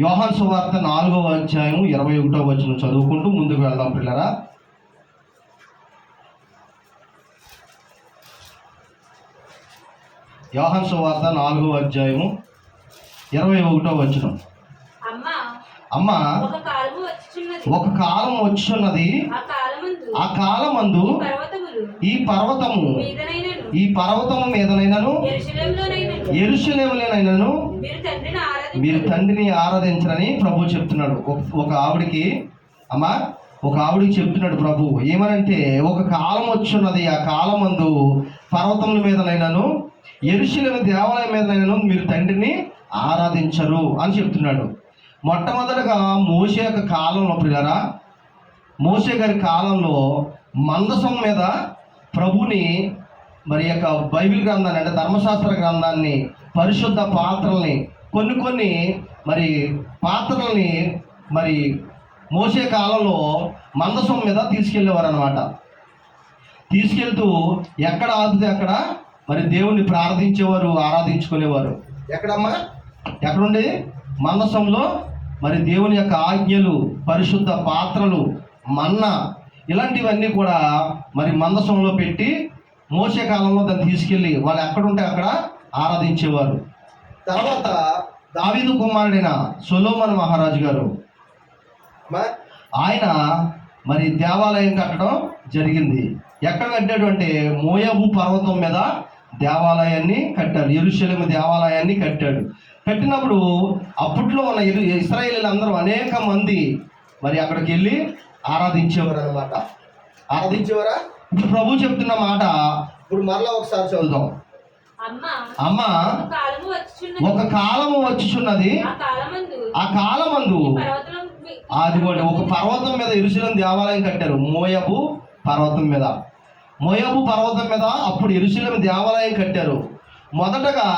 యోహాను సువార్త 4వ అధ్యాయం 21వ వచనం చదువుకుంటూ ముందుకు వెళ్దాం పిల్లరా. యోహాను సువార్త 4వ అధ్యాయం 21వ వచనం. అమ్మా ఒక కాలం వచ్చుచున్నది, ఆ కాలమందు ఈ పర్వతము మీదనైనను యెరూషలేములోనైనను మీరు తండ్రిని ఆరాధించరని ప్రభు చెప్తున్నాడు. ఒక ఆవిడికి చెప్తున్నాడు ప్రభు ఏమనంటే, ఒక కాలం వచ్చున్నది, ఆ కాలమందు పర్వతముల మీదనైనను యెరూషలేము దేవాలయం మీదనైనను మీరు తండ్రిని ఆరాధించరు అని చెప్తున్నాడు. మొట్టమొదటగా మోషే యొక్క కాలంలో పిల్లరా, మోషే గారి కాలంలో మందసం మీద ప్రభుని మరి యొక్క బైబిల్ గ్రంథాన్ని అంటే ధర్మశాస్త్ర గ్రంథాన్ని, పరిశుద్ధ పాత్రల్ని, కొన్ని మరి పాత్రల్ని మరి మోసే కాలంలో మందసం మీద తీసుకెళ్ళేవారు అనమాట. తీసుకెళ్తూ ఎక్కడ ఆగితే అక్కడ మరి దేవుణ్ణి ప్రార్థించేవారు, ఆరాధించుకునేవారు. ఎక్కడుండి మందసంలో మరి దేవుని యొక్క ఆజ్ఞలు, పరిశుద్ధ పాత్రలు, మన్నా ఇలాంటివన్నీ కూడా మరి మందసంలో పెట్టి మోసే కాలంలో దాన్ని తీసుకెళ్ళి వాళ్ళు ఎక్కడుంటే అక్కడ ఆరాధించేవారు. తర్వాత దావీదు కుమారుడైన సొలొమోను మహారాజు గారు ఆయన మరి దేవాలయం కట్టడం జరిగింది. ఎక్కడ కట్టాడు అంటే మోయాబు పర్వతం మీద దేవాలయాన్ని కట్టారు, యెరూషలేము దేవాలయాన్ని కట్టాడు. కట్టినప్పుడు అప్పట్లో ఉన్న ఇశ్రాయేలీలు అందరూ అనేక మంది మరి అక్కడికి వెళ్ళి ఆరాధించేవారు అనమాట. ఆరాధించేవారా? ఇప్పుడు ప్రభు చెప్తున్న మాట ఇప్పుడు మరలా ఒకసారి చదువుతాం. అమ్మా ఒక కాలము వచ్చుచున్నది, ఆ కాలమందు అదిగోండి ఒక పర్వతం మీద యెరూషలేము దేవాలయం కట్టారు. మోయాబు పర్వతం మీద అప్పుడు యెరూషలేము దేవాలయం కట్టారు. మొదటగా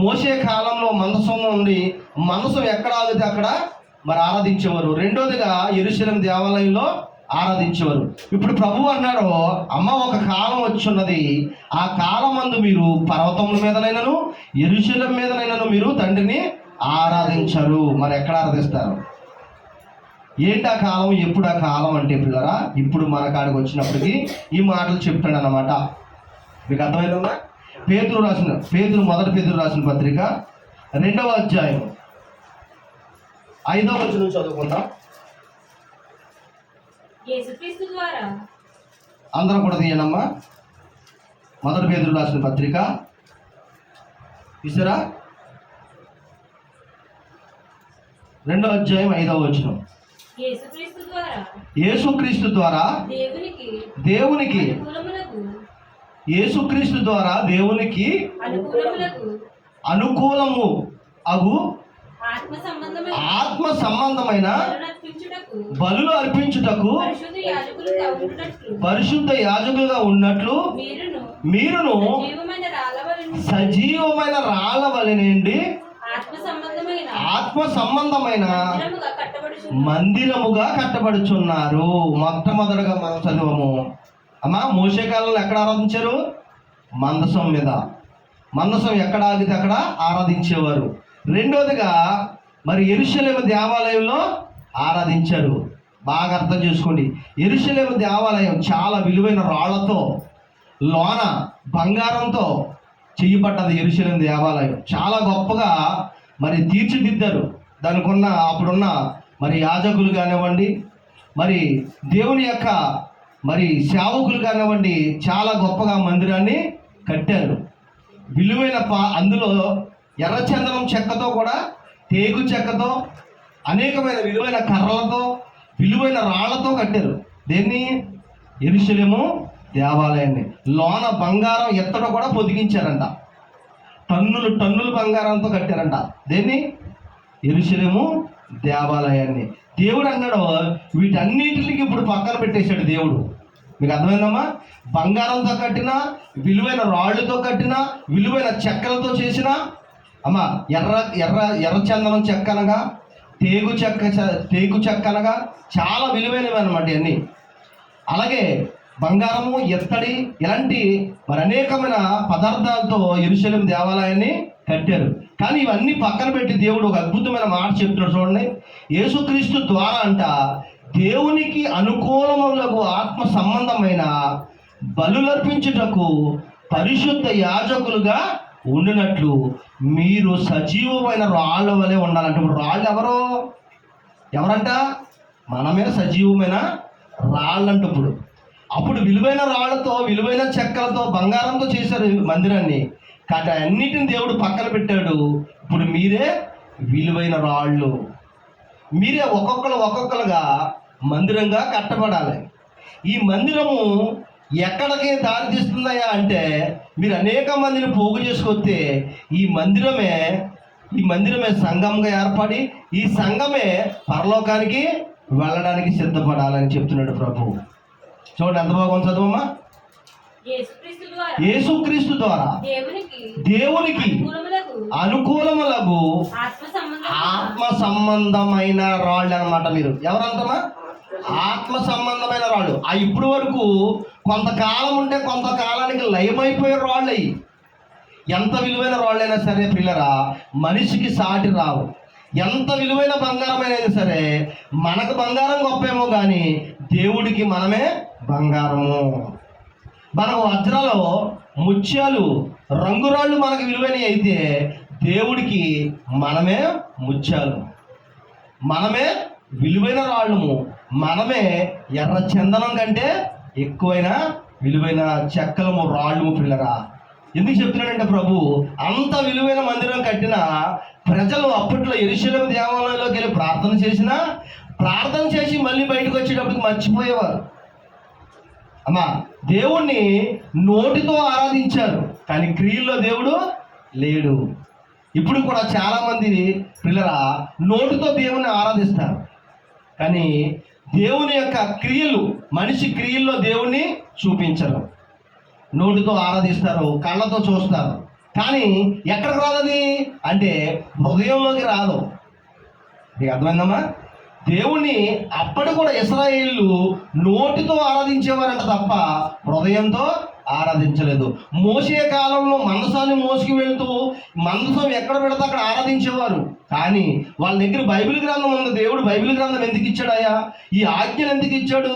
మోసే కాలంలో మందసం నుండి మందసం ఎక్కడ ఆగితే అక్కడ మరి ఆరాధించేవారు. రెండోదిగా యెరూషలేము దేవాలయంలో ఆరాధించేవారు. ఇప్పుడు ప్రభు అన్నాడు, అమ్మ ఒక కాలం వచ్చున్నది, ఆ కాలమందు మీరు పర్వతముల మీదనైనను యెరూషలేము మీదనైనను మీరు తండ్రిని ఆరాధించరు. మరి ఎక్కడ ఆరాధిస్తారు? ఏంటి ఆ కాలం? ఎప్పుడు ఆ కాలం అంటే పిల్లరా, ఇప్పుడు మన కాడికి వచ్చినప్పటికీ ఈ మాటలు చెప్తాడు అన్నమాట. మీకు అర్థమైందా? మొదటి పేతురు రాసిన పత్రిక 2వ అధ్యాయం 5వ వచనం చదువుకుంటాం. అందరం కూడా తీయనమ్మా. మొదటి పేతురు రాసిన పత్రిక ఇసరా 2వ అధ్యాయం 5వ వచనం. యేసుక్రీస్తు ద్వారా దేవునికి అనుకూలము అగు ఆత్మ సంబంధమైన బలులు అర్పించుటకు పరిశుద్ధ యాజకులుగా ఉన్నట్లు మీరును సజీవమైన రాళ్ళ వలెనండి ఆత్మ సంబంధమైన మందిరముగా కట్టబడుచున్నారు. మొట్టమొదటిగా మనం చదివాము అమ్మా, మోసే కాలంలో ఎక్కడ ఆరాధించారు? మందసం మీద. మందసం ఎక్కడ ఆగితే అక్కడ ఆరాధించేవారు. రెండోదిగా మరి యెరూషలేము దేవాలయంలో ఆరాధించారు. బాగా అర్థం చేసుకోండి. యెరూషలేము దేవాలయం చాలా విలువైన రాళ్లతో, లోన బంగారంతో చేయబడ్డది. యెరూషలేము దేవాలయం చాలా గొప్పగా మరి తీర్చిదిద్దారు. దానికి ఉన్న అప్పుడున్న మరి యాజకులు కానివ్వండి, మరి దేవుని యొక్క మరి సేవకులు కానివ్వండి, చాలా గొప్పగా మందిరాన్ని కట్టారు. విలువైన అందులో ఎర్రచందనం చెక్కతో కూడా, తేగు చెక్కతో, అనేకమైన విలువైన కర్రలతో, విలువైన రాళ్లతో కట్టారు. దేన్ని? యెరూషలేము దేవాలయాన్ని. లోన బంగారం ఎత్తడ కూడా పొదిగించారంట. టన్నులు బంగారంతో కట్టారంట. దేన్ని? యెరూషలేము దేవాలయాన్ని. దేవుడు అన్నాడు, వీటన్నిటికి ఇప్పుడు పక్కన పెట్టేశాడు దేవుడు. మీకు అర్థమైందమ్మా? బంగారంతో కట్టినా, విలువైన రాళ్ళతో కట్టినా, విలువైన చెక్కలతో చేసిన అమ్మా, ఎర్రచందనం చెక్క అనగా, తేగు చెక్క అనగా చాలా విలువైనవి అన్నమాట ఇవన్నీ. అలాగే బంగారము, ఎత్తడి ఇలాంటి మరి అనేకమైన పదార్థాలతో యెరూషలేము దేవాలయాన్ని కట్టారు. కానీ ఇవన్నీ పక్కన పెట్టి దేవుడు ఒక అద్భుతమైన మాట చెప్తున్నాడు చూడండి. యేసుక్రీస్తు ద్వారా అంట దేవునికి అనుకూలములకు ఆత్మ సంబంధమైన బలులర్పించుటకు పరిశుద్ధ యాజకులుగా ఉండినట్లు మీరు సజీవమైన రాళ్ళ వలె ఉండాలంటే ఇప్పుడు రాళ్ళు ఎవరంట? మనమే సజీవమైన రాళ్ళంట. అప్పుడు విలువైన రాళ్లతో, విలువైన చెక్కలతో, బంగారంతో చేశారు మందిరాన్ని. కానీ అన్నిటిని దేవుడు పక్కన పెట్టాడు. ఇప్పుడు మీరే విలువైన రాళ్ళు, మీరే ఒక్కొక్కరుగా మందిరంగా కట్టబడాలి. ఈ మందిరము ఎక్కడికి దారి తీస్తుందయ్యా అంటే, మీరు అనేక మందిని పోగు చేసుకొస్తే ఈ మందిరమే సంఘంగా ఏర్పడి ఈ సంఘమే పరలోకానికి వెళ్ళడానికి సిద్ధపడాలని చెప్తున్నాడు ప్రభు. చూడండి ఎంత బాగుంది చదువమ్మా. యేసుక్రీస్తు ద్వారా దేవునికి అనుకూలములకు ఆత్మ సంబంధమైన రాళ్ళు అన్నమాట. మీరు ఎవరంతమా? ఆత్మ సంబంధమైన రాళ్ళు. ఇప్పుడు వరకు కొంతకాలం ఉంటే కొంతకాలానికి లయమైపోయే రాళ్ళు అయ్యి. ఎంత విలువైన రాళ్ళైనా సరే పిల్లరా మనిషికి సాటి రావు. ఎంత విలువైన బంగారమైనా సరే మనకు బంగారం గొప్పేమో కానీ దేవుడికి మనమే బంగారము. మనకు వజ్రాలు, ముత్యాలు, రంగురాళ్ళు మనకు విలువైనవి అయితే దేవుడికి మనమే ముత్యాలు, మనమే విలువైన రాళ్ళము, మనమే ఎర్ర చందనం కంటే ఎక్కువైన విలువైన చెక్కలము, రాళ్ళము పిల్లరా. ఎందుకు చెప్తున్నాడంటే ప్రభు అంత విలువైన మందిరం కట్టిన ప్రజలు అప్పట్లో యెరూషలేము దేవాలయంలోకి వెళ్ళి ప్రార్థన చేసి మళ్ళీ బయటకు వచ్చేటప్పటికి మర్చిపోయేవారు. అమ్మా దేవుణ్ణి నోటితో ఆరాధించారు కానీ క్రియల్లో దేవుడు లేడు. ఇప్పుడు కూడా చాలామంది పిల్లరా నోటితో దేవుణ్ణి ఆరాధిస్తారు కానీ దేవుని యొక్క క్రియలు, మనిషి క్రియల్లో దేవుణ్ణి చూపించరు. నోటితో ఆరాధిస్తారు, కళ్ళతో చూస్తారు కానీ ఎక్కడికి రాదది అంటే హృదయంలోకి రాదు. మీకు అర్థమైందమ్మా? దేవుణ్ణి అప్పటి కూడా ఇశ్రాయేలు నోటితో ఆరాధించేవారంట తప్ప హృదయంతో ఆరాధించలేదు. మోసే కాలంలో మందసాన్ని మోసుకు వెళ్తూ మందసం ఎక్కడ పెడితే అక్కడ ఆరాధించేవారు కానీ వాళ్ళ దగ్గర బైబిల్ గ్రంథం ఉంది. దేవుడు బైబిల్ గ్రంథం ఎందుకు ఇచ్చాడయ్యా? ఈ ఆజ్ఞలు ఎందుకు ఇచ్చాడు?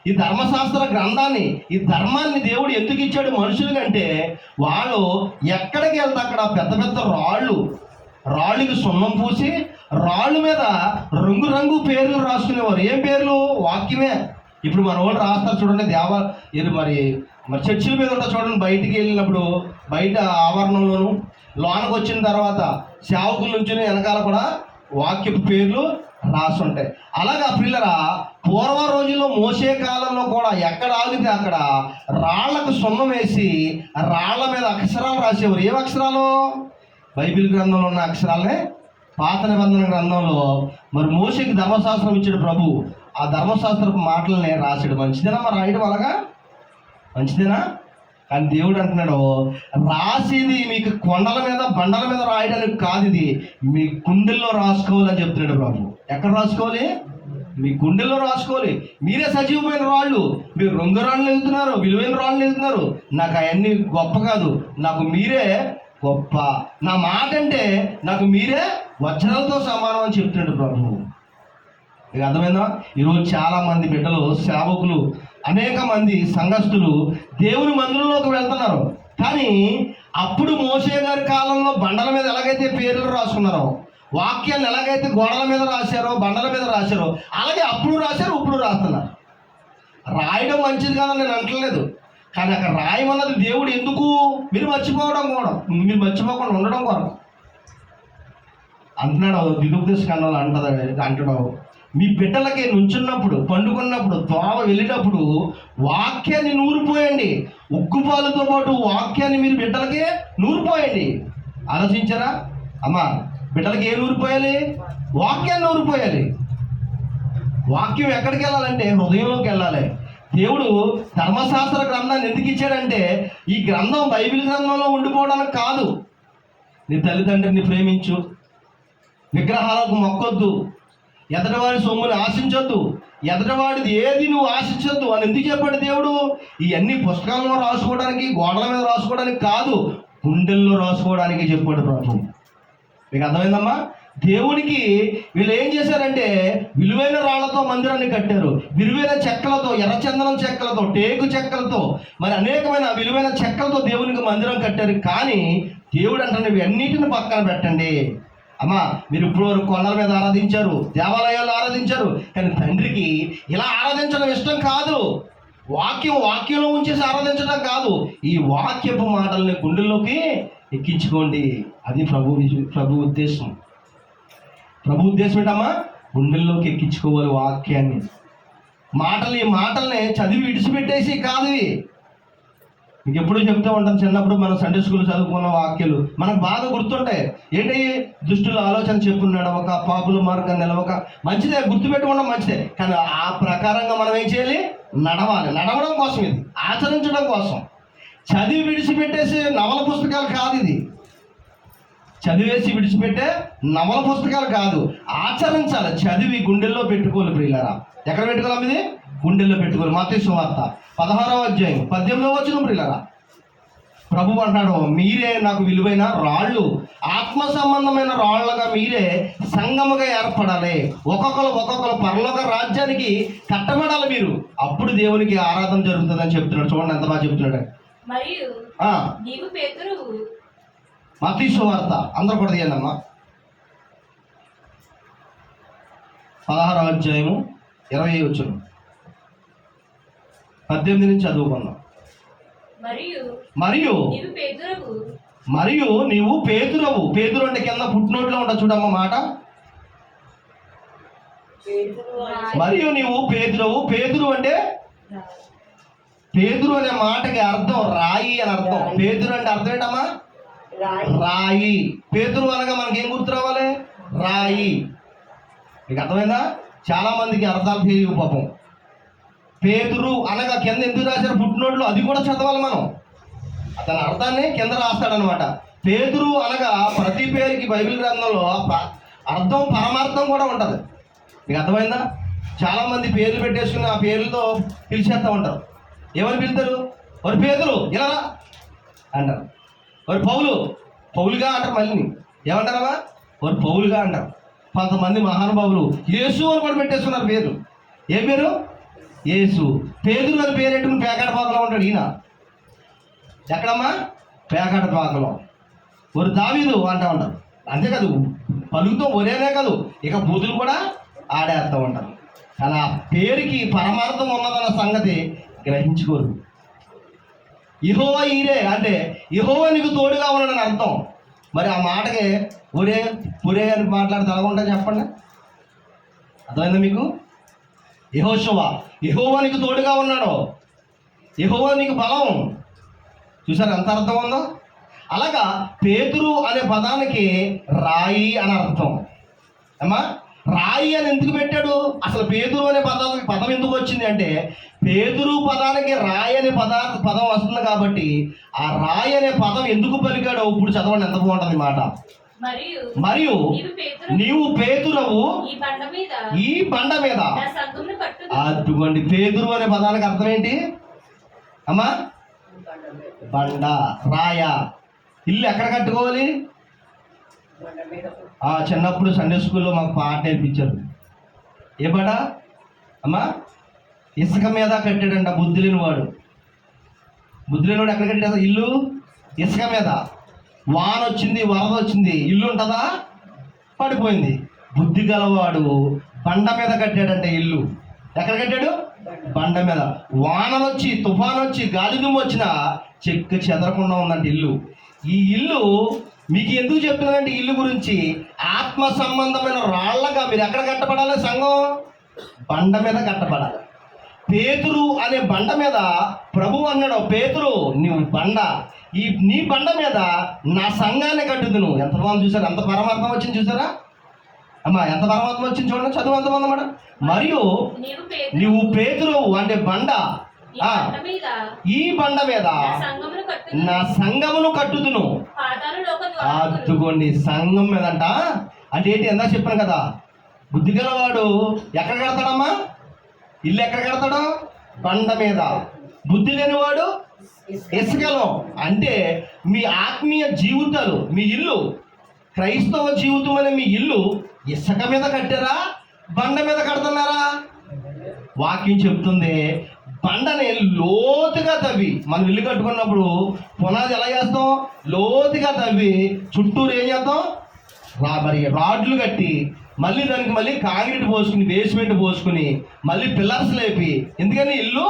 ఈ ధర్మశాస్త్ర గ్రంథాన్ని, ఈ ధర్మాన్ని దేవుడు ఎందుకు ఇచ్చాడు మనుషుల కంటే వాళ్ళు ఎక్కడికి వెళ్తే అక్కడ పెద్ద పెద్ద రాళ్ళకి సున్నం పూసి రాళ్ళు మీద రంగు పేర్లు రాసుకునేవారు. ఏం పేర్లు? వాక్యమే. ఇప్పుడు మన వాళ్ళు రాస్తారు చూడండి, మరి చర్చిల మీద ఉంటా చూడండి. బయటికి వెళ్ళినప్పుడు బయట ఆవరణంలోను లోనకు వచ్చిన తర్వాత సేవకుల నుంచి వెనకాల కూడా వాక్యపు పేర్లు రాసి ఉంటాయి. అలాగా పిల్లరా పూర్వ రోజుల్లో మోసే కాలంలో కూడా ఎక్కడ ఆగితే అక్కడ రాళ్లకు సున్నం వేసి రాళ్ల మీద అక్షరాలు రాసేవారు. ఏం అక్షరాలు? బైబిల్ గ్రంథంలో ఉన్న అక్షరాలనే పాత నిబంధన గ్రంథంలో మరి మోషేకి ధర్మశాస్త్రం ఇచ్చాడు ప్రభు. ఆ ధర్మశాస్త్రపు మాటలనే రాశాడు. మంచిదేనా మరి రాయడం? అలాగా మంచిదేనా? కానీ దేవుడు అంటున్నాడు రాసేది మీకు కొండల మీద బండల మీద రాయడానికి కాదు, ఇది మీ గుండెల్లో రాసుకోవాలని చెప్తున్నాడు ప్రభు. ఎక్కడ రాసుకోవాలి? మీ గుండెల్లో రాసుకోవాలి. మీరే సజీవమైన రాళ్ళు. మీరు రంగు రాళ్ళు వెళ్తున్నారు, విలువైన రాళ్ళు వెళ్తున్నారు. నాకు అవన్నీ గొప్ప కాదు, నాకు మీరే గొప్ప. నా మాట అంటే నాకు మీరే వజ్రాలతో సమానం అని చెప్తున్నాడు ప్రభు. మీకు అర్థమైందా? ఈరోజు చాలా మంది బిడ్డలు, సేవకులు, అనేక మంది సంఘస్థులు దేవుని మందిరంలోకి వెళ్తున్నారు కానీ అప్పుడు మోషే గారి కాలంలో బండల మీద ఎలాగైతే పేర్లు రాసుకున్నారో, వాక్యాలు ఎలాగైతే గోడల మీద రాశారో, బండల మీద రాశారో అలాగే అప్పుడు రాశారు, ఇప్పుడు రాస్తున్నారు. రాయడం మంచిది కాదని నేను అంటలేదు కానీ అక్కడ రాయమన్నది దేవుడు ఎందుకు? మీరు మర్చిపోకుండా ఉండడం కొరకు అంటున్నాడు. దిగుపదేశ ఖండంలో అంటాడు మీ బిడ్డలకి నుంచున్నప్పుడు, పండుకున్నప్పుడు, దోవ వెళ్ళేటప్పుడు వాక్యాన్ని నూరిపోయండి. ఉగ్గుపాలతో పాటు వాక్యాన్ని మీరు బిడ్డలకి నూరిపోయండి. ఆలోచించారా అమ్మా? బిడ్డలకి ఏం నూరిపోయాలి? వాక్యాన్ని నూరిపోయాలి. వాక్యం ఎక్కడికి వెళ్ళాలంటే హృదయంలోకి వెళ్ళాలి. దేవుడు ధర్మశాస్త్ర గ్రంథాన్ని ఎందుకు ఇచ్చాడంటే ఈ గ్రంథం బైబిల్ గ్రంథంలో ఉండిపోవడానికి కాదు. నీ తల్లిదండ్రిని ప్రేమించు, విగ్రహాలకు మొక్కొద్దు, ఎదటివాడి సొమ్ముని ఆశించొద్దు, ఎదటివాడిది ఏది నువ్వు ఆశించొద్దు అని ఎందుకు చెప్పాడు దేవుడు? ఇవన్నీ పుస్తకాల్లో రాసుకోవడానికి, గోడల మీద రాసుకోవడానికి కాదు, గుండెల్లో రాసుకోవడానికి చెప్పాడు ప్రభు. మీకు అర్థమైందమ్మా? దేవునికి వీళ్ళు ఏం చేశారంటే విలువైన రాళ్లతో మందిరాన్ని కట్టారు, విలువైన చెక్కలతో, ఎర్రచందనం చెక్కలతో, టేకు చెక్కలతో, మరి అనేకమైన విలువైన చెక్కలతో దేవునికి మందిరం కట్టారు. కానీ దేవుడు అంటే ఇవన్నిటిని పక్కన పెట్టండి అమ్మా, మీరు ఇప్పుడు వరకు కొండల మీద ఆరాధించారు, దేవాలయాలు ఆరాధించారు, కానీ తండ్రికి ఇలా ఆరాధించడం ఇష్టం కాదు. వాక్యంలో ఉంచేసి ఆరాధించడం కాదు, ఈ వాక్యపు మాటల్ని గుండెల్లోకి ఎక్కించుకోండి. అది ప్రభు ఉద్దేశం. ప్రభు ఉద్దేశం ఏంటమ్మా? గుండెల్లోకి ఎక్కించుకోవాలి వాక్యాన్ని. ఈ మాటల్ని చదివి విడిచిపెట్టేసి కాదు. మీకు ఎప్పుడు చెప్తూ ఉంటాను, చిన్నప్పుడు మనం సండే స్కూల్ చదువుకున్న వాక్యాలు మనకు బాగా గుర్తుంటాయి. ఏంటి? దుష్టుల ఆలోచన చెప్పున్నాడు ఒక, పాపుల మార్గం నిలవక. మంచిదే, గుర్తుపెట్టుకోవడం మంచిదే, కానీ ఆ ప్రకారంగా మనం ఏం చేయాలి? నడవడం కోసం, ఇది ఆచరించడం కోసం. చదివి విడిచిపెట్టేసి నవల పుస్తకాలు కాదు, ఇది చదివేసి విడిచిపెట్టే నవల పుస్తకాలు కాదు, ఆచరించాలి. చదివి గుండెల్లో పెట్టుకోవాలి ప్రియులారా. ఎక్కడ పెట్టుకోవాలి? ఇది గుండెల్లో పెట్టుకోవాలి. మత్తయి సువార్త 16వ అధ్యాయం 18వ వచనం ప్రియులారా. ప్రభువు అంటాడు, మీరే నాకు విలువైన రాళ్ళు, ఆత్మ సంబంధమైన రాళ్ళగా మీరే సంఘముగా ఏర్పడాలి, ఒక్కొక్కరు పరలోక రాజ్యానికి కట్టబడాలి మీరు. అప్పుడు దేవునికి ఆరాధన జరుగుతుందని చెప్తున్నాడు. చూడండి ఎంత బాగా చెప్తున్నాడు. మత్తయి సువార్త అందరూ కూడా తీయండి అమ్మా, 16వ అధ్యాయము 20వ వచనం 18 నుంచి చదువుకుందాం. మరియు నీవు పేతురవు. పేతురు అంటే కింద పుట్టినోట్లో ఉంటా చూడమ్మ మాట. మరియు నీవు పేతురవు. పేతురు అంటే, పేతురు అనే మాటకి అర్థం రాయి అని అర్థం. పేతురు అంటే అర్థం ఏంటమ్మా? రాయి. పేతురు అనగా మనకి ఏం గుర్తు రావాలి? రాయి. మీకు అర్థమైందా? చాలా మందికి అర్థాలు తెలియవు పాపం. పేతురు అనగా కింద ఎందుకు రాశారు? పుట్టినోళ్ళు, అది కూడా చదవాలి మనం. తన అర్థాన్ని కింద రాస్తాడనమాట. పేతురు అనగా ప్రతి పేరుకి బైబిల్ గ్రంథంలో అర్థం, పరమార్థం కూడా ఉంటుంది. మీకు అర్థమైందా? చాలామంది పేర్లు పెట్టేసుకుని ఆ పేర్లతో పిలిచేస్తూ ఉంటారు. ఏమని పిలుతారు? వారు పేతురు ఇలా అంటారు, వారు పౌలుగా అంటారు. మళ్ళీ ఏమంటారమ్మా? వారు పౌలుగా అంటారు. కొంతమంది మహానుభావులు యేసు అని కూడా పెట్టేస్తున్నారు పేరు. ఏ పేరు? యేసు. పేతురు అని పేరెట్టుకుని పేకాట పాకలో ఉంటాడు ఈయన. ఎక్కడమ్మా? పేకాట పాకలో. ఒక దావీదు అంటూ ఉంటారు. అంతేకాదు, పలుకుతో ఒరేనే కాదు, ఇక బూతులు కూడా ఆడేస్తూ ఉంటారు. కానీ ఆ పేరుకి పరమార్థం ఉన్నదన్న సంగతి గ్రహించుకోరు. యెహోవా ఈరే అంటే యెహోవా నీకు తోడుగా ఉన్నాడని అర్థం. మరి ఆ మాటకి ఒరే అని మాట్లాడితే ఎలాగుంటా చెప్పండి? అర్థమైందా మీకు? యెహోవా నీకు తోడుగా ఉన్నాడు, యెహోవా నీకు బలం. చూసారు ఎంత అర్థం ఉందో? అలాగా పేతురు అనే పదానికి రాయి అని అర్థం. అమ్మా, రాయి అని ఎందుకు పెట్టాడు? అసలు పేతురు అనే పదం ఎందుకు వచ్చింది అంటే, పేతురు పదానికి రాయి అనే పదం వస్తుంది కాబట్టి ఆ రాయి అనే పదం ఎందుకు పలికాడో ఇప్పుడు చదవండి, ఎంత బాగుంటుంది మాట. మరియు నీవు పేతురవు, ఈ బండ మీద. అదిగోండి, పేతురు అనే పదానికి అర్థం ఏంటి అమ్మా? బండ, రాయ. ఇల్లు ఎక్కడ కట్టుకోవాలి? చిన్నప్పుడు సండే స్కూల్లో మాకు పాట నేర్పించారు. ఏ బండ అమ్మా? ఇసుక మీద కట్టాడంట బుద్ధి లేనివాడు. ఎక్కడ కట్టాడు ఇల్లు? ఇసుక మీద. వాన వచ్చింది, వరద వచ్చింది, ఇల్లు ఉంటుందా? పడిపోయింది. బుద్ధి గలవాడు బండ మీద కట్టాడంటే ఇల్లు. ఎక్కడ కట్టాడు? బండ మీద. వానలు వచ్చి, తుఫాను వచ్చి, గాలి దుమ్ము వచ్చినా చెక్కు చెదరకుండా ఉందంటే ఇల్లు. ఈ ఇల్లు మీకు ఎందుకు చెప్తున్నానంటే, ఇల్లు గురించి ఆత్మ సంబంధమైన రాళ్ళగా మీరు ఎక్కడ కట్టబడాలి? సంఘం బండ మీద కట్టబడాలి. పేతురు అనే బండ మీద ప్రభు అన్నాడు, పేతురు నువ్వు బండ, నీ బండ మీద నా సంఘాన్ని కట్టుదును. ఎంత బాగుంది చూసారా? ఎంత పరమార్థం వచ్చింది చూసారా అమ్మా? ఎంత పరమార్థం వచ్చింది చూడండి, చదువు ఎంత బాగుందన్నమాట. మరియు నువ్వు పేతురు అంటే బండ, ఈ బండ మీద నా సంఘమును కట్టుదును. అద్దుకోండి, సంఘం మీద అంట. అంటే ఏంటి? ఎంత చెప్పాను కదా, బుద్ధి గలవాడు ఎక్కడ కడతాడమ్మా? ఇల్లు ఎక్కడ కడతాడు? బండ మీద. బుద్ధి లేనివాడు ఇసుకలో. అంటే మీ ఆత్మీయ జీవితాలు, మీ ఇల్లు క్రైస్తవ జీవితం అనే మీ ఇల్లు ఇసుక మీద కట్టారా, బండ మీద కడుతున్నారా? వాక్యం చెప్తుంది బండని లోతుగా తవ్వి, మనం ఇల్లు కట్టుకున్నప్పుడు పునాది ఎలా చేస్తాం? లోతుగా తవ్వి చుట్టూరు ఏం చేద్దాం? మరి రాడ్లు కట్టి మళ్ళీ దానికి మళ్ళీ కాంక్రీట్ పోసుకుని, బేస్మెంట్ పోసుకుని, మళ్ళీ పిల్లర్స్ లేపి, ఎందుకని ఇల్లు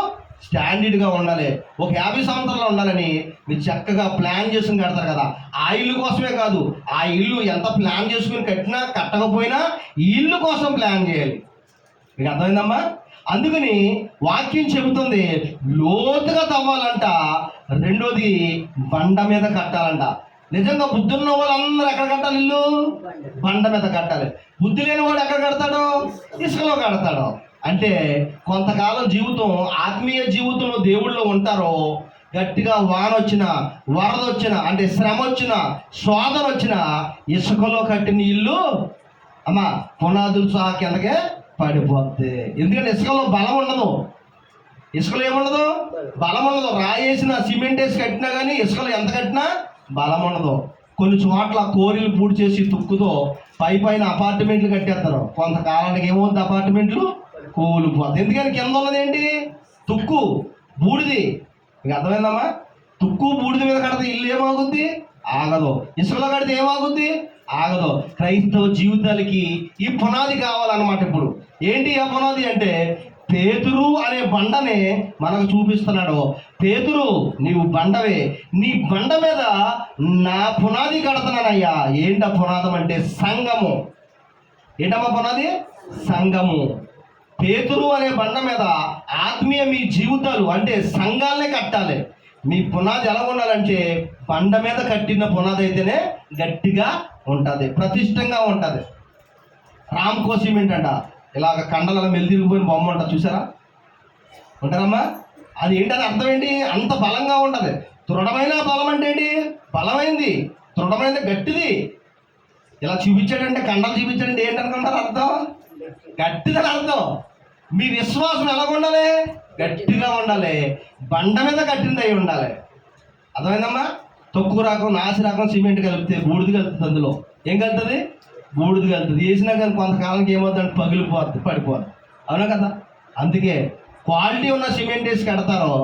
స్టాండర్డ్గా ఉండాలి, ఒక 50 సంవత్సరాలు ఉండాలని మీరు చక్కగా ప్లాన్ చేసుకుని కడతారు కదా. ఆ ఇల్లు కోసమే కాదు, ఆ ఇల్లు ఎంత ప్లాన్ చేసుకుని కట్టినా కట్టకపోయినా ఈ ఇల్లు కోసం ప్లాన్ చేయాలి. మీకు అర్థమైందమ్మా? అందుకని వాక్యం చెబుతుంది లోతుగా తవ్వాలంట, రెండోది బండ మీద కట్టాలంట. నిజంగా బుద్ధి ఉన్న వాళ్ళందరూ ఎక్కడ కట్టాలి? ఇల్లు బండ మీద కట్టాలి. బుద్ధి లేని వాడు ఎక్కడ కడతాడు? ఇసుకలో కడతాడు. అంటే కొంతకాలం జీవితం, ఆత్మీయ జీవితంలో దేవుళ్ళు ఉంటారో, గట్టిగా వాన వచ్చినా, వరద వచ్చినా, అంటే శ్రమ వచ్చినా, శోధన వచ్చినా, ఇసుకలో కట్టిన ఇల్లు అమ్మా పునాదులు సహా కిందకే పడిపోద్ది. ఎందుకంటే ఇసుకలో బలం ఉండదు. ఇసుకలో ఏముండదు? బలం ఉండదు. రాయేసిన సిమెంట్ వేసి కట్టినా కానీ ఇసుకలో ఎంత కట్టినా బలం ఉండదు. కొన్ని చోట్ల కోరిలు పూడి చేసి తుక్కుతో పైన అపార్ట్మెంట్లు కట్టేస్తారు. కొంతకాలానికి ఏమవుతుంది? అపార్ట్మెంట్లు కూలిపోతుంది. ఎందుకని కింద ఉన్నది ఏంటి? తుక్కు, బూడిది. మీకు అర్థమైందమ్మా? తుక్కు బూడిద మీద కడితే ఇల్లు ఏమాగుద్ది? ఆగదు. ఇసుకలో కడితే ఏమాగుద్ది? ఆగదు. క్రైస్తవ జీవితాలకి ఈ పునాది కావాలన్నమాట. ఇప్పుడు ఏంటి ఆ పునాది అంటే పేతురు అనే బండనే మనకు చూపిస్తున్నాడు. పేతురు, నీవు బండవే, నీ బండ మీద నా పునాది కడుతున్నానయ్యా. ఏంట పునాదం అంటే సంఘము. ఏంటమ్మా పునాది? సంఘము. పేతురు అనే బండ మీద ఆత్మీయ మీ జీవితాలు అంటే సంఘాలనే కట్టాలి. మీ పునాది ఎలా ఉండాలంటే బండ మీద కట్టిన పునాది అయితేనే గట్టిగా ఉంటుంది, ప్రతిష్టంగా ఉంటుంది. రామ్కో సిమెంట్ అంట, ఇలాగ కండలలో మెలితిరిగిపోయిన బొమ్మ ఉంటుంది, చూసారా? ఉంటారమ్మా? అది ఏంటని అర్థం ఏంటి? అంత బలంగా ఉంటుంది. దృఢమైన బలం అంటే ఏంటి? బలమైంది, దృఢమైనది, గట్టిది. ఇలా చూపించాడంటే, కండలు చూపించాడంటే ఏంటనుకుంటారు అర్థం? గట్టిదని అర్థం. మీ విశ్వాసం ఎలా ఉండాలి? గట్టిగా ఉండాలి. బండ మీద కట్టింది అయి ఉండాలి. అర్థమైందమ్మా? తక్కువ రకం, నాసి రకం సిమెంట్ కలిపితే బూడిది కలుపుతుంది. అందులో ఏం కలుపుతుంది? బూడిది కలుపుతుంది. వేసినా కానీ కొంతకాలానికి ఏమవుతుందంటే పగిలిపోద్ది, పడిపోద్ది. అవునా కదా? అందుకే క్వాలిటీ ఉన్న సిమెంట్ వేసి కడతారో,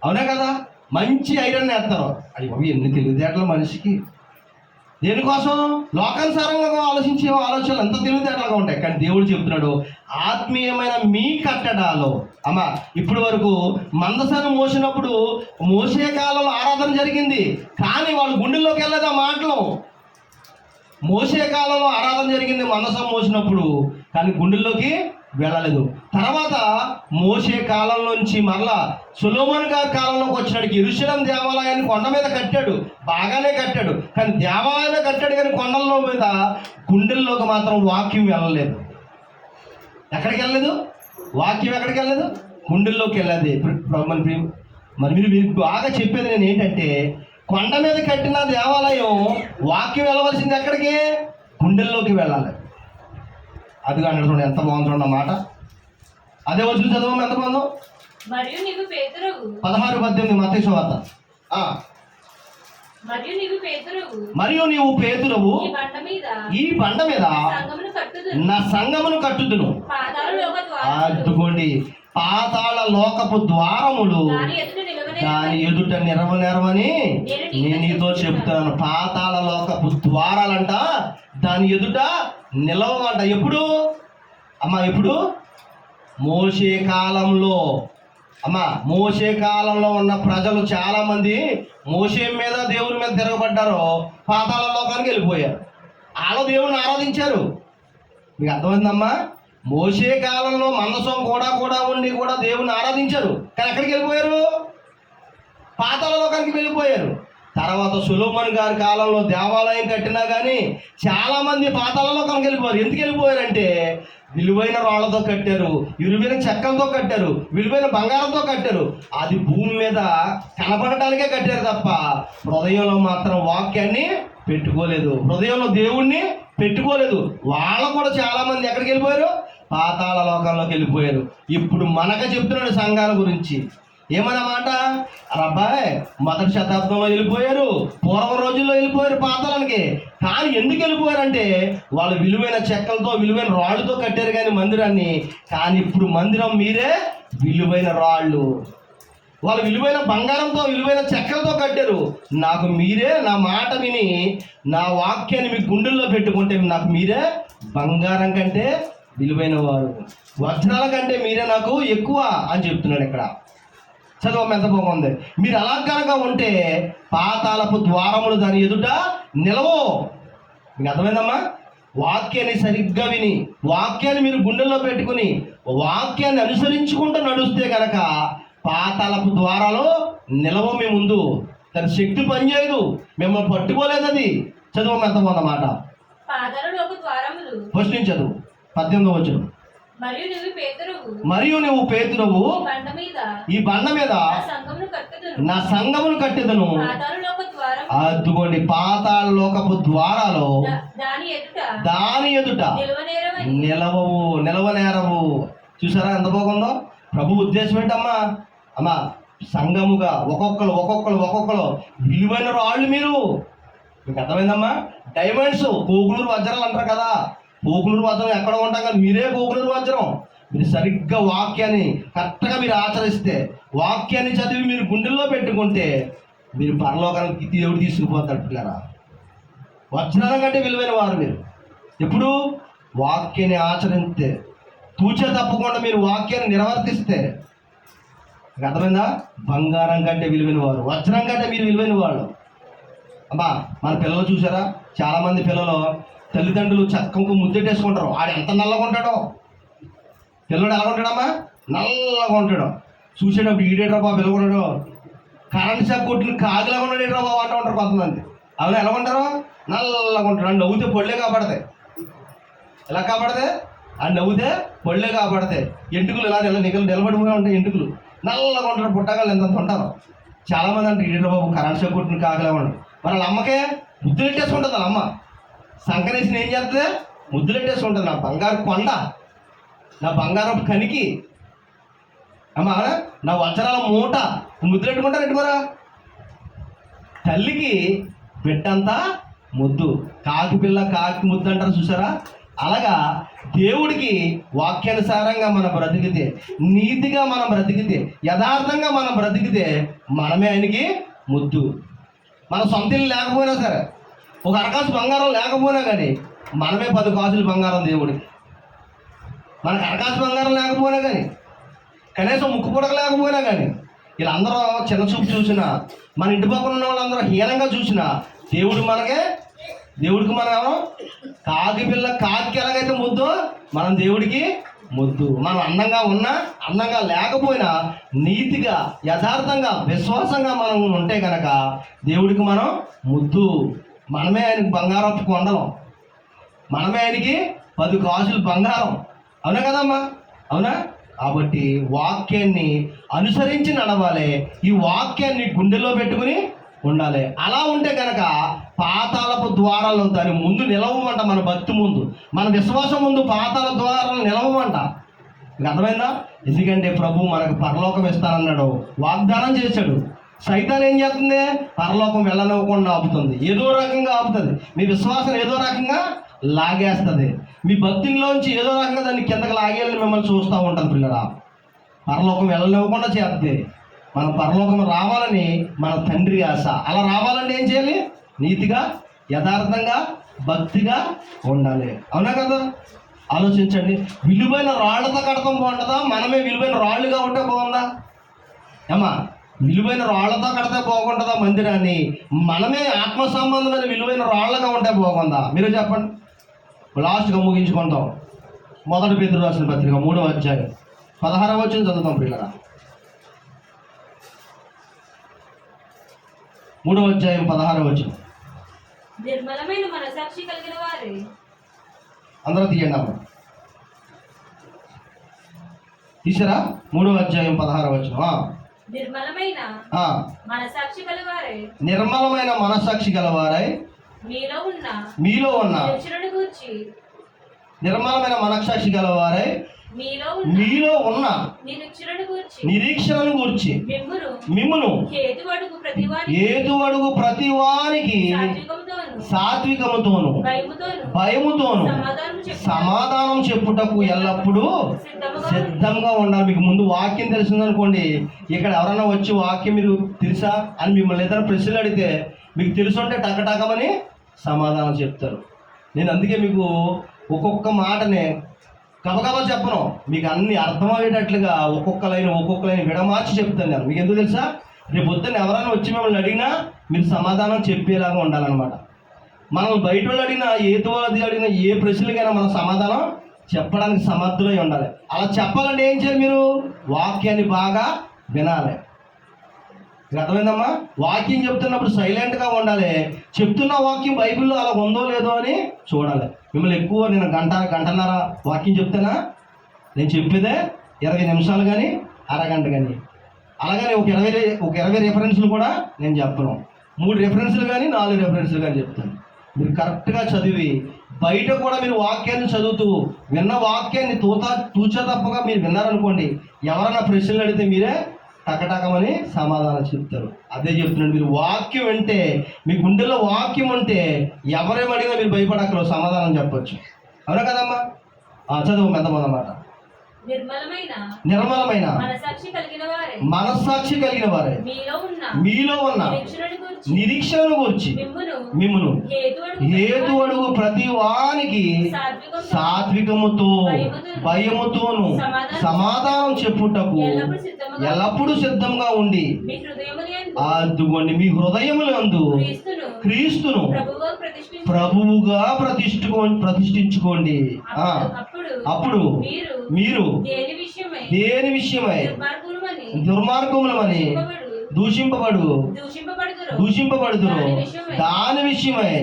అవునా కదా? మంచి ఐరన్ వేస్తారు. అయ్యో ఎన్ని తెలివితేటలు మనిషికి! దేనికోసం? లోకానుసారంగా ఆలోచించే ఆలోచనలు ఎంత తెలివితేటలుగా ఉంటాయి. కానీ దేవుడు చెప్తున్నాడు ఆత్మీయమైన మీ కట్టడాలు. అమ్మా, ఇప్పటి వరకు మందసాన్ని మోసినప్పుడు మోసే కాలంలో ఆరాధన జరిగింది, కానీ వాళ్ళ గుండెల్లోకి వెళ్ళలేదు ఆ మాటలు. మోసే కాలంలో ఆరాధన జరిగింది మందసం మోసినప్పుడు, కానీ గుండెల్లోకి వెళ్ళలేదు. తర్వాత మోసే కాలం నుంచి మరలా సొలొమోను గారి కాలంలోకి వచ్చినాడు. యెరూషలేము దేవాలయాన్ని కొండ మీద కట్టాడు, బాగానే కట్టాడు. కానీ దేవాలయాన్ని కట్టాడు, కానీ కొండల్లో మీద గుండెల్లోకి మాత్రం వాక్యం వెళ్ళలేదు. ఎక్కడికి వెళ్ళలేదు? వాక్యం ఎక్కడికి వెళ్ళలేదు? గుండెల్లోకి వెళ్ళదు. మరి మీరు బాగా చెప్పేది నేను ఏంటంటే, కొండ మీద కట్టిన దేవాలయం వాక్యం వెళ్ళవలసింది ఎక్కడికి? గుండెల్లోకి వెళ్ళాలి. అది కానీ చూడండి ఎంత బాగుంది మాట. అదే వచ్చిన చదవము ఎంత బాగుందో. 16:18 మత్తయి సువార్త. మరియు నీవు పేతురువు, ఈ బండ మీద నా సంఘమును కట్టుదును. అడ్డుకోండి, పాతాళ లోకపు ద్వారములు దాని ఎదుట నిరవని నేను నీతో చెప్తాను. పాతాళ లోకపు ద్వారాలంట దాని ఎదుట నిలవమంట. ఎప్పుడు అమ్మా? ఎప్పుడు? మోసే కాలంలో. అమ్మా, మోసే కాలంలో ఉన్న ప్రజలు చాలా మంది మోసే మీద, దేవుని మీద తిరగబడ్డారు, పాతాళ లోకానికి వెళ్ళిపోయారు. వాళ్ళు దేవుని ఆరాధించారు. మీకు అర్థమైందమ్మా? మోసే కాలంలో మందసం కూడా ఉండి కూడా దేవుని ఆరాధించారు, కానీ ఎక్కడికి వెళ్ళిపోయారు? పాతాళ లోకానికి వెళ్ళిపోయారు. తర్వాత సొలొమోను గారి కాలంలో దేవాలయం కట్టినా కానీ చాలా మంది పాతాళ లోకానికి వెళ్ళిపోయారు. ఎందుకు వెళ్ళిపోయారంటే విలువైన రాళ్లతో కట్టారు, విలువైన చెక్కలతో కట్టారు, విలువైన బంగారంతో కట్టారు. అది భూమి మీద కనపడటానికే కట్టారు తప్ప హృదయంలో మాత్రం వాక్యాన్ని పెట్టుకోలేదు, హృదయంలో దేవుణ్ణి పెట్టుకోలేదు. వాళ్ళు కూడా చాలా మంది ఎక్కడికి వెళ్ళిపోయారు? పాతాళ లోకంలోకి వెళ్ళిపోయారు. ఇప్పుడు మనకు చెప్తున్నాడు సంఘాల గురించి. ఏమన్నమాట? అబ్బాయి మొదటి శతాబ్దంలో వెళ్ళిపోయారు, పూర్వం రోజుల్లో వెళ్ళిపోయారు పాతాళానికి. కానీ ఎందుకు వెళ్ళిపోయారంటే వాళ్ళు విలువైన చెక్కలతో విలువైన రాళ్ళతో కట్టారు కానీ మందిరాన్ని. కానీ ఇప్పుడు మందిరం మీరే విలువైన రాళ్ళు, వాళ్ళు విలువైన బంగారంతో విలువైన చెక్కలతో కట్టారు. నాకు మీరే నా మాట విని నా వాక్యాన్ని మీ గుండెల్లో పెట్టుకుంటే నాకు మీరే బంగారం కంటే విలువైన వారు, వజ్రాల కంటే మీరే నాకు ఎక్కువ అని చెప్తున్నాడు ఇక్కడ. చదువు ఎంత బాగుంది. మీరు అలా కనుక ఉంటే పాతాళపు ద్వారములు దాని ఎదుట నిలవో. మీకు అర్థమైందమ్మా? వాక్యాన్ని సరిగ్గా విని వాక్యాన్ని మీరు గుండెల్లో పెట్టుకుని వాక్యాన్ని అనుసరించుకుంటూ నడుస్తే కనుక పాతాళపు ద్వారాలు నిలవ మీ ముందు. దాని శక్తి పనిచేయదు, మిమ్మల్ని పట్టుకోలేదు అది. చదువు ఎంత బాగుందన్నమాట. ఫస్ట్ నుంచి చదువు 18వ వచనం. మరియు నువ్వు పేతురువు ఈ బండ మీద నా సంఘమును కట్టెదను. అదుగోండి పాతాళలోకపు ద్వారాలు దాని ఎదుట నిలవనేరవు. చూసారా ఎంత బాగుందో? ప్రభు ఉద్దేశం ఏంటమ్మా? అమ్మా, సంఘముగా ఒక్కొక్కరు విలువైన రాళ్ళు మీరు. మీకు అర్థమైందమ్మా? డైమండ్స్, కోకులూరు వజ్రాలు అంటారు కదా. కోకులూరు వజ్రం ఎక్కడ ఉంటాం కదా, మీరే కోకులూరు వజ్రం. మీరు సరిగ్గా వాక్యాన్ని కరెక్ట్గా మీరు ఆచరిస్తే, వాక్యాన్ని చదివి మీరు గుండెల్లో పెట్టుకుంటే మీరు పరలోకానికి దేవుడు తీసుకుపోతాడు పిల్లరా. వజ్రాల కంటే విలువైన వారు మీరు. ఎప్పుడు వాక్యాన్ని ఆచరిస్తే, తూచే తప్పకుండా మీరు వాక్యాన్ని నిర్వర్తిస్తే, అర్థమైందా? బంగారం కంటే విలువైన వారు, వజ్రం కంటే మీరు విలువైన వాళ్ళు. అమ్మా, మన పిల్లలు చూసారా? చాలామంది పిల్లలు తల్లిదండ్రులు చక్కకు ముద్దెట్టేసుకుంటారు. ఆడు ఎంత నల్లగా ఉంటాడో. పిల్లడు ఎలా ఉంటాడమ్మా? నల్లగా ఉంటాడు. చూసేటప్పుడు ఈడేట్రా బాబు పిల్లగొన్నాడు, కరెంట్ షాక్ కొట్టిన కాగిలాగా ఉన్నాడు ఏట్రా బాబు అంటూ ఉంటారు కొంతమంది. అవునా? ఎలా ఉంటారు? నల్లగా ఉంటాడు. అని నవ్వుతే పొళ్ళే కాపాడతాయి. ఎలా కాపాడతాయి? అని నవ్వుతే పొళ్ళే కాపాడతాయి. ఎంటుకలు ఇలా నిలబడిపోయి ఉంటాయి. ఎంటుకలు నల్లగా ఉంటారు. పుట్టగాళ్ళు ఎంత ఉంటారు. చాలామంది అంటే ఈడేట్రా బాబు కరెంట్ షాక్ కొట్టిన కాగిలాగా ఉన్నాడు. మరి వాళ్ళ అమ్మకే ముద్దులెట్టేసుకుంటుంది. వాళ్ళ అమ్మ సంకరేసిన ఏం చేస్తుంది? ముద్దులెట్టేసుకుంటుంది. నా బంగారు కొండ, నా బంగారం కనికి, అమ్మా నా వజ్రాల మూట ముద్దులెట్టుకుంటారు. ఎట్టుకోరా? తల్లికి బిడ్డంతా ముద్దు, కాకి పిల్ల కాకి ముద్దు అంటారు చూసారా? అలాగా దేవుడికి వాక్యానుసారంగా మనం బ్రతికితే, నీతిగా మనం బ్రతికితే, యథార్థంగా మనం బ్రతికితే మనమే ఆయనకి ముద్దు. మన సొంత ఇల్లు లేకపోయినా సరే, ఒక అరకాసు బంగారం లేకపోయినా కానీ మనమే 10 కాసులు బంగారం దేవుడికి. మనకు అరకాసు బంగారం లేకపోయినా కానీ, కనీసం ముక్కు పుడక లేకపోయినా కానీ, వీళ్ళందరూ చిన్న చూపు చూసినా, మన ఇంటి పక్కన ఉన్న వాళ్ళందరూ హీనంగా చూసినా దేవుడికి మనం కాకి పిల్ల కాకి ఎలాగైతే ముద్దో మనం దేవుడికి ముద్దు. మనం అందంగా ఉన్నా అందంగా లేకపోయినా నీతిగా యథార్థంగా విశ్వాసంగా మనం ఉంటే కనుక దేవుడికి మనం ముద్దు. మనమే ఆయనకి బంగారపు కొండలం, మనమే ఆయనకి 10 కాసులు బంగారం. అవునా కదమ్మా? అవునా? కాబట్టి వాక్యాన్ని అనుసరించి నడవాలి. ఈ వాక్యాన్ని గుండెలో పెట్టుకుని ఉండాలి. అలా ఉంటే కనుక పాతాళపు ద్వారాలు దాని ముందు నిలవమంట. మన భక్తి ముందు, మన విశ్వాసం ముందు పాతాళ ద్వారాలు నిలవమంట. మీకు అర్థమైందా? ఎందుకంటే ప్రభు మనకు పరలోకం ఇస్తానన్నాడు, వాగ్దానం చేశాడు. సైతాన్ ఏం చేస్తుంది? పరలోకం వెళ్ళనివ్వకుండా ఆపుతుంది, ఏదో రకంగా ఆపుతుంది. మీ విశ్వాసం ఏదో రకంగా లాగేస్తుంది. మీ భక్తిలోంచి ఏదో రకంగా దాన్ని కిందకి లాగేయాలని మిమ్మల్ని చూస్తూ ఉంటుంది పిల్లరా. పరలోకం వెళ్ళనివ్వకుండా చేస్తుంది. మనం పరలోకం రావాలని మన తండ్రి ఆశ. అలా రావాలంటే ఏం చేయాలి? నీతిగా యథార్థంగా భక్తిగా ఉండాలి. అవునా కదా? ఆలోచించండి. విలువైన రాళ్లతో కడతాం బాగుంటుందా? మనమే విలువైన రాళ్ళుగా ఉంటే బాగుందా? ఏమా, విలువైన రాళ్లతో కడితే బాగుంటుందా మందిరాన్ని? మనమే ఆత్మ సంబంధమైన విలువైన రాళ్ళగా ఉంటే బాగుందా? మీరు చెప్పండి. లాస్ట్గా ముగించుకుంటాం. 1 పేతురు రాసిన పత్రిక 3వ అధ్యాయం 16వ వచనం చదువుతాం పిల్లరా. 3వ అధ్యాయం 16వ వచనం. నిర్మలమైన మనసాక్షి కలిగిన వారే. అందరూ తీయండి అమ్మ. తీసారా? 3వ అధ్యాయం 16వ వచనం. నిర్మలమైన మనసాక్షి గలవారై, నిర్మలమైన మనసాక్షి గలవారై మీలో ఉన్న నిర్మలమైన మనస్సాక్షి గల వారే మీలో ఉన్న నిరీక్షణను గూర్చి మిమ్మును ఏదు అడుగు ప్రతి వానికి సాత్వికముతోను భయముతోను సమాధానం చెప్పుటకు ఎల్లప్పుడూ సిద్ధంగా ఉండాలి. మీకు ముందు వాక్యం తెలిసిందనుకోండి, ఇక్కడ ఎవరైనా వచ్చి వాక్యం మీరు తెలుసా అని మిమ్మల్ని ఏదైనా ప్రశ్నలు అడిగితే మీకు తెలుసుంటే టకటకమని సమాధానం చెప్తారు. నేను అందుకే మీకు ఒక్కొక్క మాటనే గబగబా చెప్పను, మీకు అన్ని అర్థమయ్యేటట్లుగా ఒక్కొక్క లైన్ విడమార్చి చెప్తాను నేను. మీకు ఎందుకు తెలుసా, రేపు పొద్దున్న ఎవరైనా వచ్చి మిమ్మల్ని అడిగినా మీరు సమాధానం చెప్పేలాగా ఉండాలన్నమాట. మనం బయట వాళ్ళు అడిగినా ఏది అడిగినా ఏ ప్రశ్నలకైనా మనం సమాధానం చెప్పడానికి సమర్థులై ఉండాలి. అలా చెప్పాలంటే ఏం చేయాలి, మీరు వాక్యాన్ని బాగా వినాలి. అర్థమైందమ్మా? వాక్యం చెప్తున్నప్పుడు సైలెంట్గా ఉండాలి. చెప్తున్న వాక్యం బైబిల్లో అలా ఉందో లేదో అని చూడాలి. మిమ్మల్ని ఎక్కువ నేను గంటన్నర వాక్యం చెప్తానా, నేను చెప్పేదే 20 నిమిషాలు కానీ అరగంట కానీ. అలాగని ఒక 20 రెఫరెన్స్లు కూడా నేను చెప్పను. 3 రెఫరెన్స్లు కానీ 4 రెఫరెన్స్లు కానీ చెప్తాను. మీరు కరెక్ట్గా చదివి బయట కూడా మీరు వాక్యాన్ని చదువుతూ విన్న వాక్యాన్ని తూచా తప్పగా మీరు విన్నారనుకోండి, ఎవరైనా ప్రశ్నలు అడిగితే మీరే టకటకమని సమాధానం చెప్తారు. అదే చెప్తున్నాడు, మీరు వాక్యం వింటే మీ గుండెలో వాక్యం ఉంటే ఎవరేమడిగినా మీరు భయపడక్కరు, సమాధానం చెప్పొచ్చు. అవునా కదమ్మా? చదువు పెద్దమన్నమాట. నిర్మలమైన మనస్సాక్షి కలిగిన వారే మీలో ఉన్న నిరీక్షణను గురించి మిమ్మును ఏదు అడుగు ప్రతి వానికి సాత్వికముతో భయముతోను సమాధానం చెప్పుటకు ఎల్లప్పుడూ సిద్ధంగా ఉండి అదుగోండి మీ హృదయములందు క్రీస్తును ప్రభువుగా ప్రతిష్ఠించుకోండి. అప్పుడు మీరు దేని విషయమై దుర్మార్గములమని దూషింపబడుదురు దాని విషయమై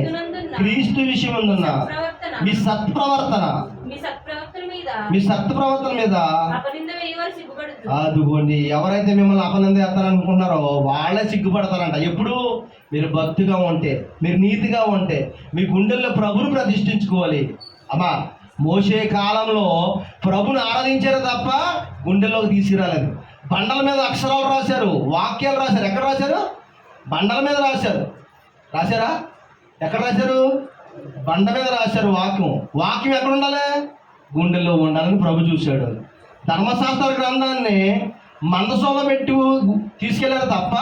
క్రీస్తు విషయమందున్న మీ సత్ప్రవర్తన మీద అదుగోండి. ఎవరైతే మిమ్మల్ని అపనింద ఎత్తారనుకుంటున్నారో వాళ్ళే సిగ్గుపడతారంట. ఎప్పుడు మీరు భక్తిగా ఉంటే, మీరు నీతిగా ఉంటే, మీ గుండెల్లో ప్రభుని ప్రతిష్ఠించుకోవాలి. అమ్మా, మోషే కాలంలో ప్రభుని ఆరాధించారు తప్ప గుండెల్లోకి తీసుకురాలేదు. బండల మీద అక్షరాలు రాశారు, వాక్యాలు రాశారు. ఎక్కడ రాశారు? బండల మీద రాశారా? ఎక్కడ రాశారు? బండ మీద రాశారు. వాక్యం ఎక్కడ ఉండాలి? గుండెల్లో ఉండాలని ప్రభు చూశాడు. ధర్మశాస్త్ర గ్రంథాన్ని మందసంలో పెట్టి తీసుకెళ్లారు తప్ప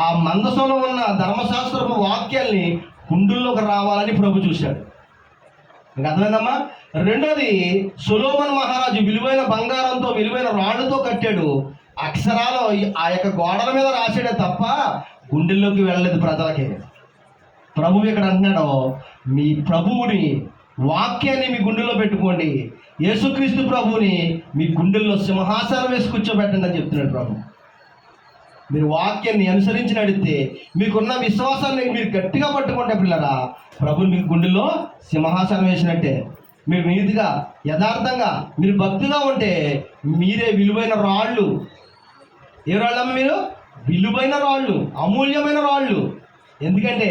ఆ మందసంలో ఉన్న ధర్మశాస్త్రపు వాక్యాల్ని గుండెల్లోకి రావాలని ప్రభు చూశాడు. అర్థమైందమ్మా? రెండోది, సొలొమోను మహారాజు విలువైన బంగారంతో విలువైన రాళ్ళతో కట్టాడు. అక్షరాలు ఆ యొక్క గోడల మీద రాసాడే తప్ప గుండెల్లోకి వెళ్ళలేదు ప్రజలకి. ప్రభువు ఇక్కడ అంటున్నాడు, మీ ప్రభువుని వాక్యాన్ని మీ గుండెల్లో పెట్టుకోండి. యేసుక్రీస్తు ప్రభువుని మీ గుండెల్లో సింహాసనం వేసి కూర్చోబెట్టండి అని చెప్తున్నాడు ప్రభు. మీరు వాక్యాన్ని అనుసరించి నడిస్తే మీకున్న విశ్వాసాన్ని మీరు గట్టిగా పట్టుకుంటే పిల్లరా, ప్రభుని మీ గుండెల్లో సింహాసనం వేసినట్టే. మీరు నీతిగా యథార్థంగా మీరు భక్తిగా ఉంటే మీరే విలువైన రాళ్ళు. ఏ రాళ్ళమ్మ మీరు? విలువైన రాళ్ళు, అమూల్యమైన రాళ్ళు. ఎందుకంటే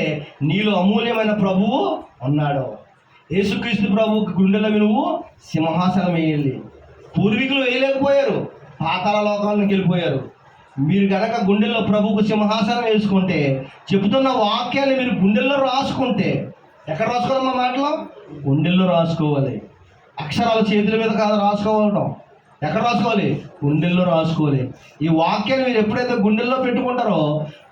నీలో అమూల్యమైన ప్రభువు ఉన్నాడు. యేసుక్రీస్తు ప్రభువుకి గుండెలో నువ్వు సింహాసనం వేయాలి. పూర్వీకులు వేయలేకపోయారు, పాతాళ లోకాలకు వెళ్ళిపోయారు. మీరు కనుక గుండెల్లో ప్రభువుకు సింహాసనం వేసుకుంటే, చెబుతున్న వాక్యాన్ని మీరు గుండెల్లో రాసుకుంటే, ఎక్కడ రాసుకోవాలమ్మా? మాటలో గుండెల్లో రాసుకోవాలి. అక్షరాలు చేతుల మీద కాదు రాసుకోవడం. ఎక్కడ రాసుకోవాలి? గుండెల్లో రాసుకోవాలి. ఈ వాక్యాన్ని మీరు ఎప్పుడైతే గుండెల్లో పెట్టుకుంటారో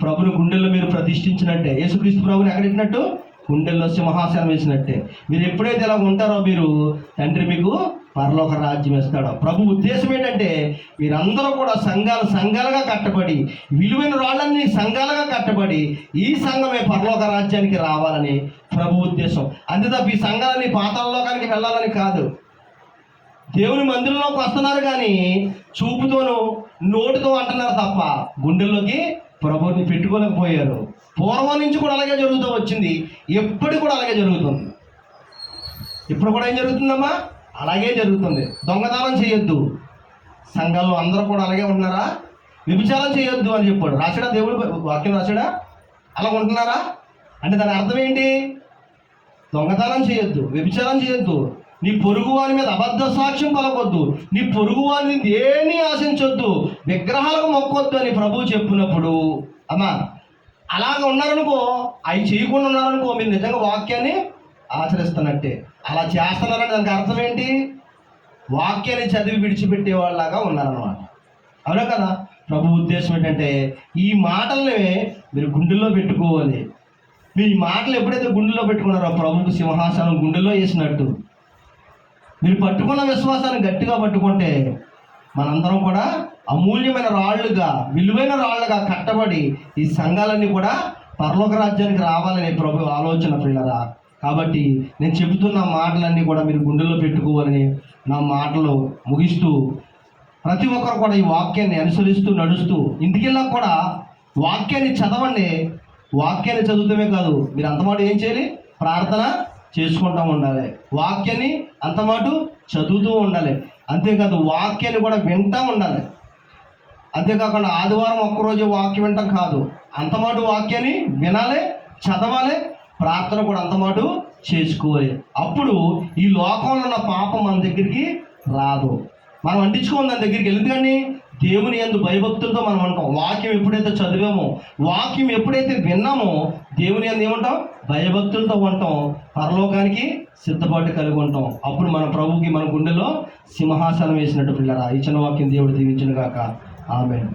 ప్రభుని గుండెల్లో మీరు ప్రతిష్ఠించినట్టే. యేసుక్రీస్తు ప్రభుని ఎక్కడ పెట్టినట్టు? గుండెల్లో సింహాసనం వేసినట్టే. మీరు ఎప్పుడైతే ఇలా ఉంటారో మీరు తండ్రి మీకు పరలోక రాజ్యం ఇస్తాడు. ప్రభు ఉద్దేశం ఏంటంటే మీరందరూ కూడా సంఘాలుగా కట్టబడి, విలువైన రాళ్ళన్నీ సంఘాలుగా కట్టబడి ఈ సంఘమే పరలోక రాజ్యానికి రావాలని ప్రభు ఉద్దేశం. అంతే తప్ప ఈ సంఘాలని పాతాళ లోకానికి వెళ్ళాలని కాదు. దేవుని మందిరంలోకి వస్తున్నారు కానీ చూపుతోనూ నోటితో అంటున్నారు తప్ప గుండెల్లోకి ప్రభుని పెట్టుకోలేకపోయారు. పూర్వం నుంచి కూడా అలాగే జరుగుతూ వచ్చింది, ఎప్పటికి కూడా అలాగే జరుగుతుంది. ఇప్పుడు కూడా ఏం జరుగుతుందమ్మా? అలాగే జరుగుతుంది. దొంగతనం చేయొద్దు. సంఘాల్లో అందరూ కూడా అలాగే ఉంటున్నారా? వ్యభిచారం చేయొద్దు అని చెప్పాడు. రాశాడా దేవుడు? వాక్యం రాశాడా? అలా ఉంటున్నారా? అంటే దాని అర్థం ఏంటి? దొంగతనం చేయొద్దు, వ్యభిచారం చేయొద్దు, నీ పొరుగు వారి మీద అబద్ధ సాక్ష్యం పలకొద్దు, నీ పొరుగు వారిని దేన్ని ఆశించొద్దు, విగ్రహాలకు మొక్కొద్దు అని ప్రభువు చెప్పినప్పుడు అమ్మా అలాగ ఉన్నారనుకో, అవి చేయకుండా ఉన్నారనుకో, మీరు నిజంగా వాక్యాన్ని ఆచరిస్తున్నట్టే. అలా చేస్తున్నారంటే దానికి అర్థం ఏంటి? వాక్యాన్ని చదివి విడిచిపెట్టే వాళ్ళలాగా ఉన్నారన్నమాట. అవునా కదా? ప్రభు ఉద్దేశం ఏంటంటే ఈ మాటల్ని మీరు గుండెల్లో పెట్టుకోవాలి. మీరు ఈ మాటలు ఎప్పుడైతే గుండెల్లో పెట్టుకున్నారో ప్రభువుకు సింహాసనం గుండెల్లో వేసినట్టు మీరు పట్టుకున్న విశ్వాసాన్ని గట్టిగా పట్టుకుంటే మనందరం కూడా అమూల్యమైన రాళ్ళుగా, విలువైన రాళ్ళుగా కట్టబడి ఈ సంఘాలన్నీ కూడా పరలోక రాజ్యానికి రావాలనే ప్రభు ఆలోచన పిల్లరా. కాబట్టి నేను చెబుతున్న మాటలన్నీ కూడా మీరు గుండెల్లో పెట్టుకోవాలని నా మాటలు ముగిస్తూ, ప్రతి ఒక్కరు కూడా ఈ వాక్యాన్ని అనుసరిస్తూ నడుస్తూ ఇంటికెళ్ళా కూడా వాక్యాన్ని చదవండి. వాక్యాన్ని చదువుతామే కాదు, మీరు అంతమాట ఏం చేయాలి? ప్రార్థన చేసుకుంటూ ఉండాలి, వాక్యాన్ని అంతమాటు చదువుతూ ఉండాలి. అంతేకాదు వాక్యాన్ని కూడా వింటూ ఉండాలి. అంతేకాకుండా ఆదివారం ఒక్కరోజు వాక్యం వింటాం కాదు, అంతమాటు వాక్యాన్ని వినాలి, చదవాలి, ప్రార్థన కూడా అంతమాటు చేసుకోవాలి. అప్పుడు ఈ లోకంలో ఉన్న పాపం మన దగ్గరికి రాదు. మనం అంటించుకోవాలి దాని దగ్గరికి. ఎందుకండి? దేవుని యందు భయభక్తులతో మనం ఉంటాం. వాక్యం ఎప్పుడైతే చదివామో, వాక్యం ఎప్పుడైతే విన్నామో, దేవుని యందు ఏమంటాం? భయభక్తులతో ఉంటాం, పరలోకానికి సిద్ధపాటు కలిగి ఉంటాం. అప్పుడు మన ప్రభువుకి మన గుండెలో సింహాసనం వేసినట్టు పిల్లరా. ఈ చిన్న వాక్యం దేవుడు దీవించును గాక. ఆమేన్.